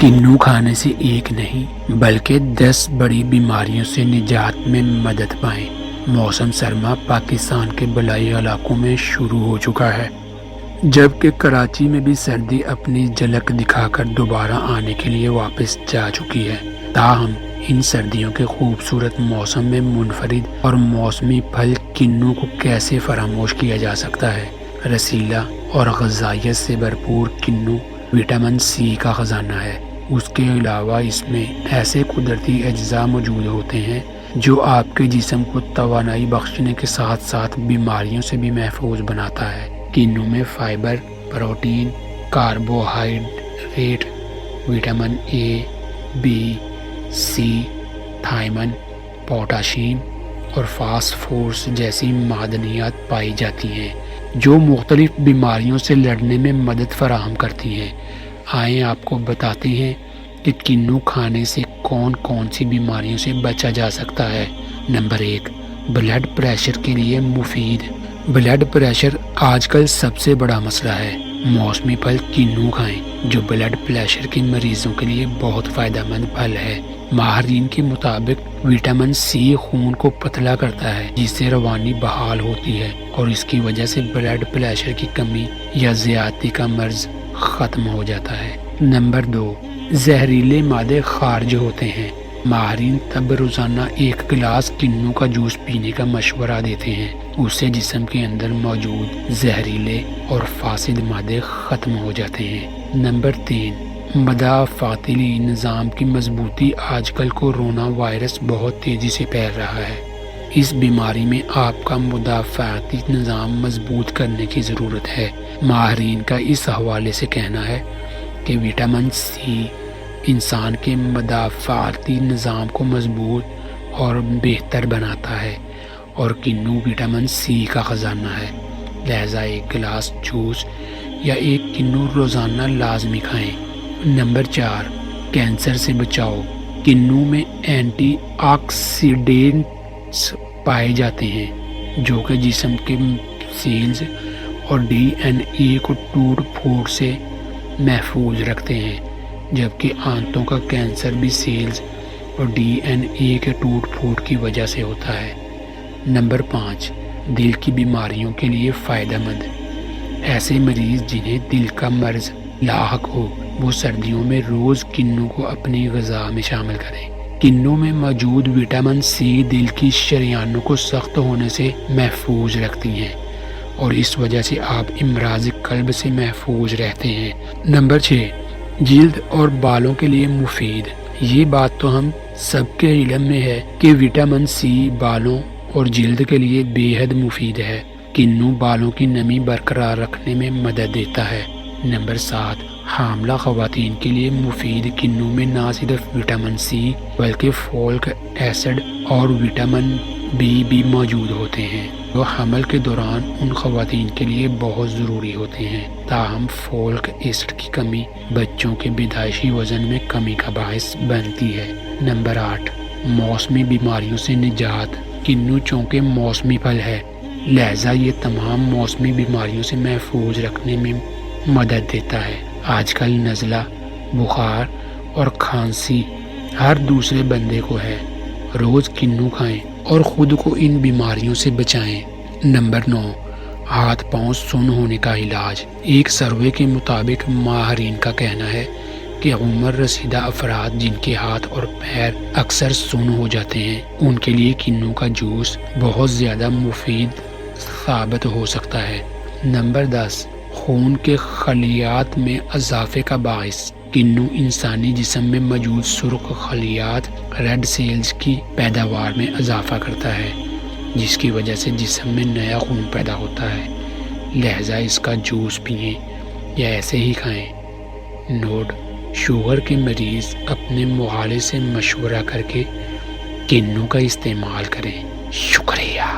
کنو کھانے سے ایک نہیں بلکہ 10 بڑی بیماریوں سے نجات میں مدد پائیں۔ موسم سرما پاکستان کے بالائی علاقوں میں شروع ہو چکا ہے، جبکہ کراچی میں بھی سردی اپنی جھلک دکھا کر دوبارہ آنے کے لیے واپس جا چکی ہے۔ تاہم ان سردیوں کے خوبصورت موسم میں منفرد اور موسمی پھل کنو کو کیسے فراموش کیا جا سکتا ہے؟ رسیلا اور غذائیت سے بھرپور کنو وٹامن سی کا خزانہ ہے۔ اس کے علاوہ اس میں ایسے قدرتی اجزاء موجود ہوتے ہیں جو آپ کے جسم کو توانائی بخشنے کے ساتھ ساتھ بیماریوں سے بھی محفوظ بناتا ہے۔ کنو میں fibre, protein, carbohydrate, vitamin A, B, C, thiamine, potassium اور فاسفورس جیسی معدنیات پائی جاتی ہیں جو مختلف بیماریوں سے لڑنے میں مدد فراہم کرتی ہیں۔ آئیں آپ کو بتاتے ہیں کہ کنو کھانے سے کون کون سی بیماریوں سے بچا جا سکتا ہے۔ نمبر 1، بلڈ پریشر کے لیے مفید۔ بلڈ پریشر آج کل سب سے بڑا مسئلہ ہے۔ موسمی پھل کنو کھائیں جو بلڈ پریشر کے مریضوں کے لیے بہت فائدہ مند پھل ہے۔ ماہرین کے مطابق وٹامن سی خون کو پتلا کرتا ہے جس سے روانی بحال ہوتی ہے اور اس کی وجہ سے بلڈ پریشر کی کمی یا زیادتی کا مرض ختم ہو جاتا ہے۔ نمبر 2، زہریلے مادے خارج ہوتے ہیں۔ ماہرین تب روزانہ 1 گلاس کنو کا جوس پینے کا مشورہ دیتے ہیں، اس سے جسم کے اندر موجود زہریلے اور فاسد مادے ختم ہو جاتے ہیں۔ نمبر 3، مدافعتی نظام کی مضبوطی۔ آج کل کورونا وائرس بہت تیزی سے پھیل رہا ہے۔ اس بیماری میں آپ کا مدافعتی نظام مضبوط کرنے کی ضرورت ہے۔ ماہرین کا اس حوالے سے کہنا ہے کہ وٹامن سی انسان کے مدافعتی نظام کو مضبوط اور بہتر بناتا ہے اور کنو وٹامن سی کا خزانہ ہے، لہذا 1 گلاس جوس یا 1 کنو روزانہ لازمی کھائیں۔ نمبر 4، کینسر سے بچاؤ۔ کنو میں اینٹی آکسیڈینٹس پائے جاتے ہیں جو کہ جسم کے سیلز اور ڈی این اے کو ٹوٹ پھوٹ سے محفوظ رکھتے ہیں، جبکہ آنتوں کا کینسر بھی سیلز اور ڈی این اے کے ٹوٹ پھوٹ کی وجہ سے ہوتا ہے۔ نمبر 5، دل کی بیماریوں کے لیے فائدہ مند۔ ایسے مریض جنہیں دل کا مرض لاحق ہو وہ سردیوں میں روز کنو کو اپنی غذا میں شامل کریں۔ کنو میں موجود وٹامن سی دل کی شریانوں کو سخت ہونے سے محفوظ رکھتی ہیں اور اس وجہ سے آپ امراض قلب سے محفوظ رہتے ہیں۔ نمبر 6، جلد اور بالوں کے لیے مفید۔ یہ بات تو ہم سب کے علم میں ہے کہ وٹامن سی بالوں اور جلد کے لیے بے حد مفید ہے۔ کنو بالوں کی نمی برقرار رکھنے میں مدد دیتا ہے۔ نمبر 7، حاملہ خواتین کے لیے مفید۔ کنو میں نہ صرف وٹامن سی بلکہ فولک ایسڈ اور وٹامن بی بھی موجود ہوتے ہیں جو حمل کے دوران ان خواتین کے لیے بہت ضروری ہوتے ہیں۔ تاہم فولک ایسڈ کی کمی بچوں کے پیدائشی وزن میں کمی کا باعث بنتی ہے۔ نمبر 8، موسمی بیماریوں سے نجات۔ کنو چونکہ موسمی پھل ہے لہذا یہ تمام موسمی بیماریوں سے محفوظ رکھنے میں مدد دیتا ہے۔ آج کل نزلہ، بخار اور کھانسی ہر دوسرے بندے کو ہے۔ روز کنو کھائیں اور خود کو ان بیماریوں سے بچائیں۔ نمبر 9، ہاتھ پاؤں سن ہونے کا علاج۔ ایک سروے کے مطابق ماہرین کا کہنا ہے کہ عمر رسیدہ افراد جن کے ہاتھ اور پیر اکثر سن ہو جاتے ہیں ان کے لیے کنو کا جوس بہت زیادہ مفید ثابت ہو سکتا ہے۔ نمبر 10، خون کے خلیات میں اضافے کا باعث۔ کنو انسانی جسم میں موجود سرخ خلیات ریڈ سیلز کی پیداوار میں اضافہ کرتا ہے جس کی وجہ سے جسم میں نیا خون پیدا ہوتا ہے، لہذا اس کا جوس پئیں یا ایسے ہی کھائیں۔ نوٹ: شوگر کے مریض اپنے معالج سے مشورہ کر کے کنو کا استعمال کریں۔ شکریہ۔